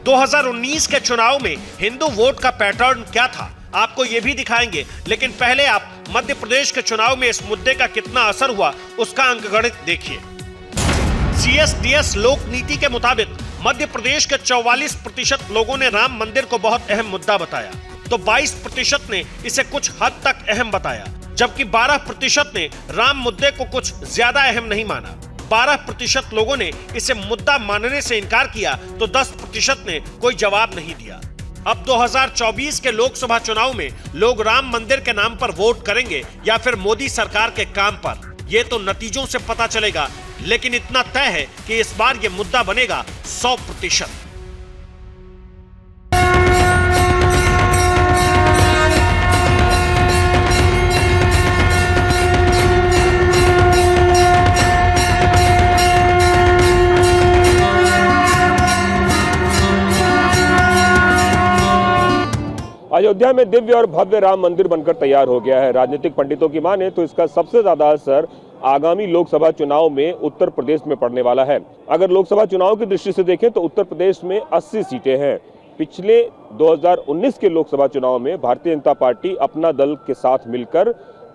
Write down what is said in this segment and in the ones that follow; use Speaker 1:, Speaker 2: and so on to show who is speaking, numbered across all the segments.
Speaker 1: 2019 के चुनाव में हिंदू वोट का पैटर्न क्या था, आपको ये भी दिखाएंगे। लेकिन पहले आप मध्य प्रदेश के चुनाव में इस मुद्दे का कितना असर हुआ उसका अंकगणित देखिए। CSDS लोक नीति के मुताबिक मध्य प्रदेश के 44% लोगों ने राम मंदिर को बहुत अहम मुद्दा बताया, तो 22% ने इसे कुछ हद तक अहम बताया, जबकि 12% ने राम मुद्दे को कुछ ज्यादा अहम नहीं माना। 12% लोगों ने इसे मुद्दा मानने से इनकार किया, तो 10% ने कोई जवाब नहीं दिया। अब 2024 के लोकसभा चुनाव में लोग राम मंदिर के नाम पर वोट करेंगे या फिर मोदी सरकार के काम पर, ये तो नतीजों से पता चलेगा। लेकिन इतना तय है कि इस बार ये मुद्दा बनेगा 100%।
Speaker 2: अयोध्या में दिव्य और भव्य राम मंदिर बनकर तैयार हो गया है। राजनीतिक पंडितों की माने तो इसका सबसे ज्यादा असर आगामी लोकसभा चुनाव में उत्तर प्रदेश में पड़ने वाला है। अगर लोकसभा चुनाव की दृष्टि से देखें तो उत्तर प्रदेश में 80 सीटें हैं। पिछले 2019 के लोकसभा चुनाव में भारतीय जनता पार्टी अपना दल के साथ मिलकर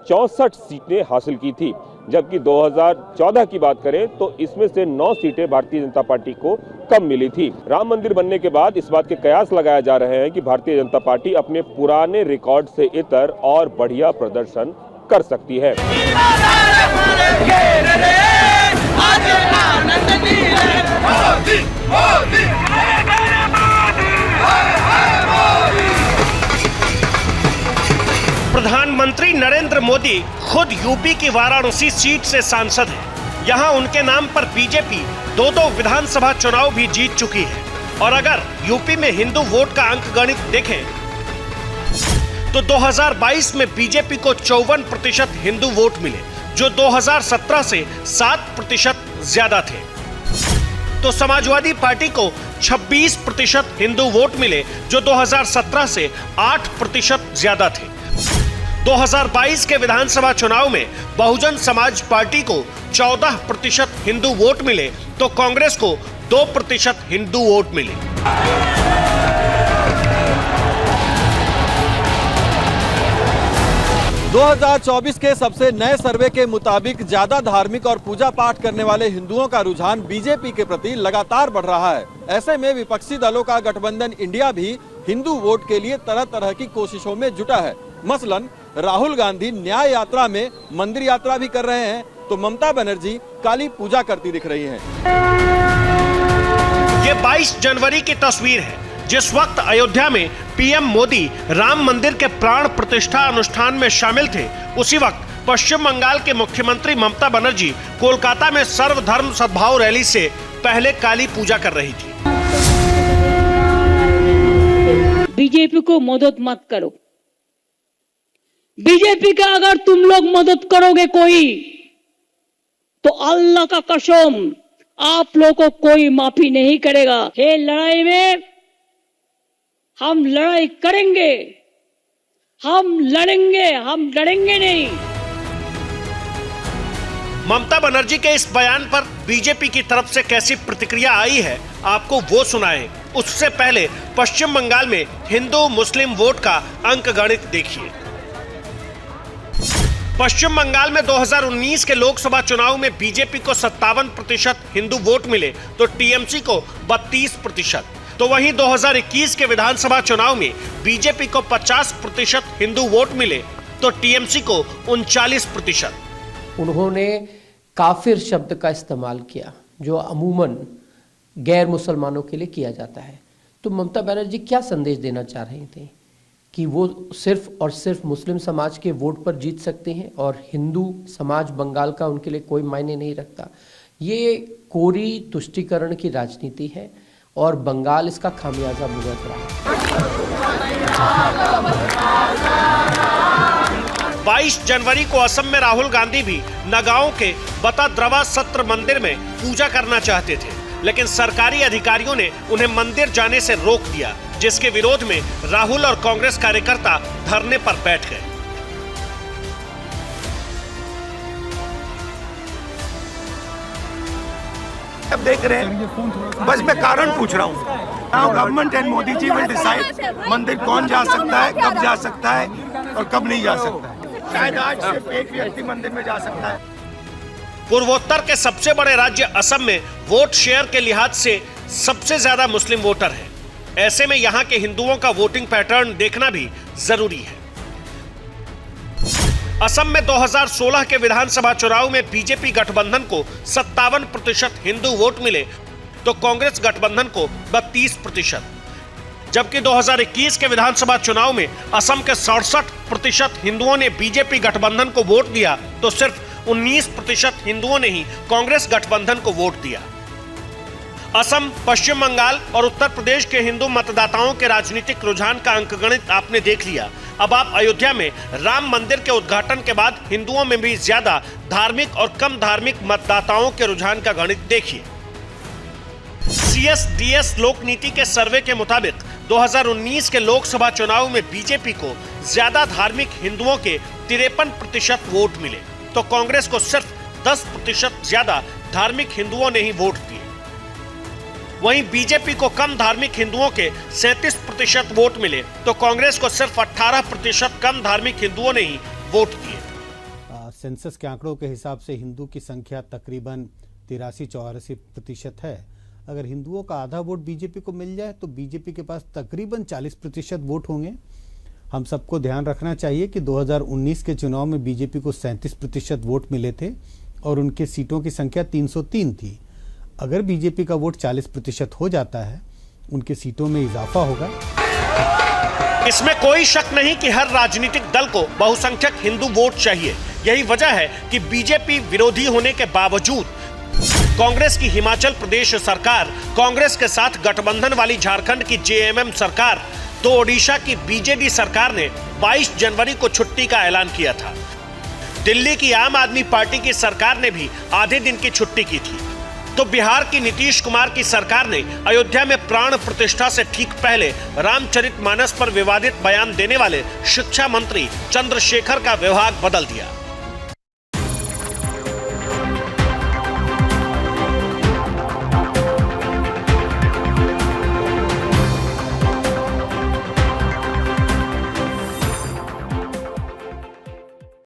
Speaker 2: 64 सीटें हासिल की थी, जबकि 2014 की बात करें तो इसमें से 9 सीटें भारतीय जनता पार्टी को कम मिली थी। राम मंदिर बनने के बाद इस बात के कयास लगाए जा रहे हैं कि भारतीय जनता पार्टी अपने पुराने रिकॉर्ड से इतर और बढ़िया प्रदर्शन कर सकती है।
Speaker 1: प्रधानमंत्री नरेंद्र मोदी खुद यूपी की वाराणसी सीट से सांसद हैं। यहां उनके नाम पर बीजेपी 2 विधानसभा चुनाव भी जीत चुकी है। और अगर यूपी में हिंदू वोट का अंकगणित देखें तो 2022 में बीजेपी को 54% हिंदू वोट मिले, जो 2017 से 7% ज्यादा थे। तो समाजवादी पार्टी को 26% हिंदू वोट मिले, जो 2017 से 8% ज्यादा थे। 2022 के विधानसभा चुनाव में बहुजन समाज पार्टी को 14% हिंदू वोट मिले, तो कांग्रेस को 2% हिंदू वोट मिले।
Speaker 3: – 2024 के सबसे नए सर्वे के मुताबिक ज्यादा धार्मिक और पूजा पाठ करने वाले हिंदुओं का रुझान बीजेपी के प्रति लगातार बढ़ रहा है। ऐसे में विपक्षी दलों का गठबंधन इंडिया भी हिंदू वोट के लिए तरह तरह की कोशिशों में जुटा है। मसलन राहुल गांधी न्याय यात्रा में मंदिर यात्रा भी कर रहे हैं, तो ममता बनर्जी काली पूजा करती दिख रही हैं।
Speaker 1: ये 22 जनवरी की तस्वीर है, जिस वक्त अयोध्या में पीएम मोदी राम मंदिर के प्राण प्रतिष्ठा अनुष्ठान में शामिल थे। उसी वक्त पश्चिम बंगाल के मुख्यमंत्री ममता बनर्जी कोलकाता में सर्वधर्म सद्भाव रैली से पहले काली पूजा कर रही थी।
Speaker 4: बीजेपी को मदद मत करो। बीजेपी का अगर तुम लोग मदद करोगे कोई, तो अल्लाह का कसम आप लोगों को कोई माफी नहीं करेगा। ये लड़ाई में हम लड़ाई करेंगे, हम लड़ेंगे, हम डरेंगे नहीं।
Speaker 1: ममता बनर्जी के इस बयान पर बीजेपी की तरफ से कैसी प्रतिक्रिया आई है, आपको वो सुनाएं। उससे पहले पश्चिम बंगाल में हिंदू मुस्लिम वोट का अंकगणित देखिए। पश्चिम बंगाल में 2019 के लोकसभा चुनाव में बीजेपी को 57% हिंदू वोट मिले, तो टीएमसी को 32%। तो वहीं 2021 के विधानसभा चुनाव में बीजेपी को 50% हिंदू वोट मिले, तो टीएमसी को 39%।
Speaker 5: उन्होंने काफिर शब्द का इस्तेमाल किया, जो अमूमन गैर मुसलमानों के लिए किया जाता है। तो ममता बनर्जी क्या संदेश देना चाह रही थी कि वो सिर्फ और सिर्फ मुस्लिम समाज के वोट पर जीत सकते हैं और हिंदू समाज बंगाल का उनके लिए कोई मायने नहीं रखता। ये कोरी तुष्टीकरण की राजनीति है और बंगाल इसका खामियाजा भुगत रहा है।
Speaker 1: 22 जनवरी को असम में राहुल गांधी भी नगांव के बताद्रवा सत्र मंदिर में पूजा करना चाहते थे, लेकिन सरकारी अधिकारियों ने उन्हें मंदिर जाने से रोक दिया, जिसके विरोध में राहुल और कांग्रेस कार्यकर्ता धरने पर बैठ गए।
Speaker 6: अब देख रहे हैं, बस मैं कारण पूछ रहा हूँ। Now government and Modi ji will decide मंदिर कौन जा सकता है, कब जा सकता है और कब नहीं जा सकता है। शायद आज सिर्फ एक व्यक्ति मंदिर में जा सकता है।
Speaker 1: पूर्वोत्तर के सबसे बड़े राज्य असम में वोट शेयर के लिहाज से सबसे ज्यादा मुस्लिम वोटर हैं। ऐसे में यहाँ के हिंदुओं का वोटिंग पैटर्न देखना भी जरूरी है। असम में 2016 के विधानसभा चुनाव में बीजेपी गठबंधन को 57% हिंदू वोट मिले तो कांग्रेस गठबंधन को 32%, जबकि 2021 के विधानसभा चुनाव में असम के 67% हिंदुओं ने बीजेपी गठबंधन को वोट दिया तो सिर्फ 19% हिंदुओं ने ही कांग्रेस गठबंधन को वोट दिया। असम, पश्चिम बंगाल और उत्तर प्रदेश के हिंदू मतदाताओं के राजनीतिक रुझान का अंकगणित आपने देख लिया। अब आप अयोध्या में राम मंदिर के उद्घाटन के बाद हिंदुओं में भी ज्यादा धार्मिक और कम धार्मिक मतदाताओं के रुझान का गणित देखिए। CSDS लोक नीति के सर्वे के मुताबिक 2019 के लोकसभा चुनाव में बीजेपी को ज्यादा धार्मिक हिंदुओं के 53% वोट मिले तो कांग्रेस को सिर्फ 10% ज्यादा धार्मिक हिंदुओं ने ही वोट दिए। वहीं बीजेपी को कम धार्मिक हिंदुओं के 37% वोट मिले तो कांग्रेस को सिर्फ 18% कम धार्मिक हिंदुओं ने ही वोट दिए।
Speaker 7: सेंसस के आंकड़ों के हिसाब से हिंदू की संख्या तकरीबन 83-84% है। अगर हिंदुओं का आधा वोट बीजेपी को मिल जाए तो बीजेपी के पास तकरीबन 40% वोट होंगे। हम सबको ध्यान रखना चाहिए कि 2019 के चुनाव में बीजेपी को 37% वोट मिले थे और उनके सीटों की संख्या 303 थी। अगर बीजेपी का वोट 40% हो जाता है, उनके सीटों में इजाफा होगा।
Speaker 1: इसमें कोई शक नहीं कि हर राजनीतिक दल को बहुसंख्यक हिंदू वोट चाहिए। यही वजह है कि बीजेपी विरोधी होने के बावजूद कांग्रेस की हिमाचल प्रदेश सरकार, कांग्रेस के साथ गठबंधन वाली झारखंड की JMM सरकार तो ओडिशा की BJD सरकार ने 22 जनवरी को छुट्टी का ऐलान किया था। दिल्ली की आम आदमी पार्टी की सरकार ने भी आधे दिन की छुट्टी की थी। तो बिहार की नीतीश कुमार की सरकार ने अयोध्या में प्राण प्रतिष्ठा से ठीक पहले रामचरितमानस पर विवादित बयान देने वाले शिक्षा मंत्री चंद्रशेखर का विभाग बदल दिया।